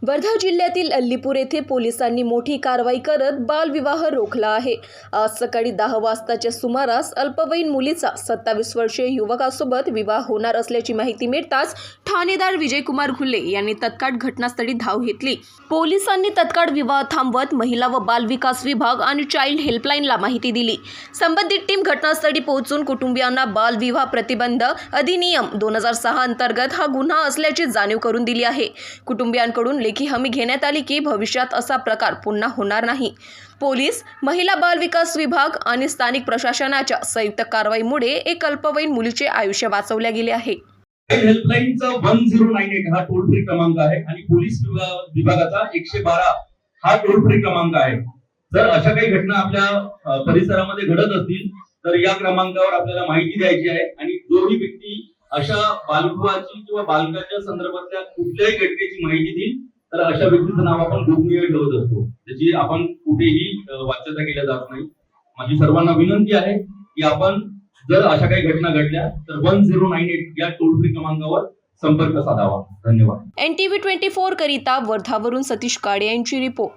वर्धा जिल्ह्यातील अल्लीपूर येथे पोलिसांनी मोठी कारवाई करत बालविवाह रोखला आहे। आज सकाळी 10 वाजताच्या सुमारास अल्पवयीन मुलीचा 27 वर्षीय युवकासोबत विवाह होणार असल्याची माहिती मिळताच ठाणेदार विजयकुमार घुले यांनी तत्काळ घटनास्थळी धाव घेतली। पोलिसांनी तत्काळ विवाह थांबवत महिला व बाल विकास विभाग आणि चाइल्ड हेल्पलाईनला माहिती दिली। संबंधित टीम घटनास्थळी पोहोचून कुटुंबियांना बालविवाह प्रतिबंध अधिनियम 2006 अंतर्गत हा गुन्हा असल्याची जाणीव करून दिली आहे। कुटुंबियांकडून लेखी हमी घेण्यात आली की भविष्यात असा प्रकार पुन्हा होणार नाही। पोलीस, महिला बाल विकास विभाग आणि स्थानिक प्रशासनाच्या संयुक्त कारवाईमुळे एक अल्पवयीन मुलीचे आयुष्य वाचवले गेले आहे। हेल्पलाईनचा 1098 हा टोल फ्री क्रमांक आहे आणि पोलीस विभागाचा 112 हा टोल फ्री क्रमांक आहे। जर अशा काही घटना आपल्या परिसरामध्ये घडत असतील तर या क्रमांकावर आपल्याला माहिती द्यायची आहे आणि जोही व्यक्ती अशा बालविवाहाची किंवा बालकाच्या संदर्भातल्या कुठल्याही घटनेची माहिती देईल तर अशा व्यक्तीचं नाव आपण गोपनीय ठेवत असतो, त्याची आपण कुठेही वाच्यता केल्या जात नाही। माझी सर्वांना विनंती आहे की आपण जर अशा काही घटना घडल्या तर 1098 या टोल फ्री क्रमांकावर संपर्क साधावा। धन्यवाद। NTV 24 करिता वर्धावरून सतीश काळे यांची रिपोर्ट।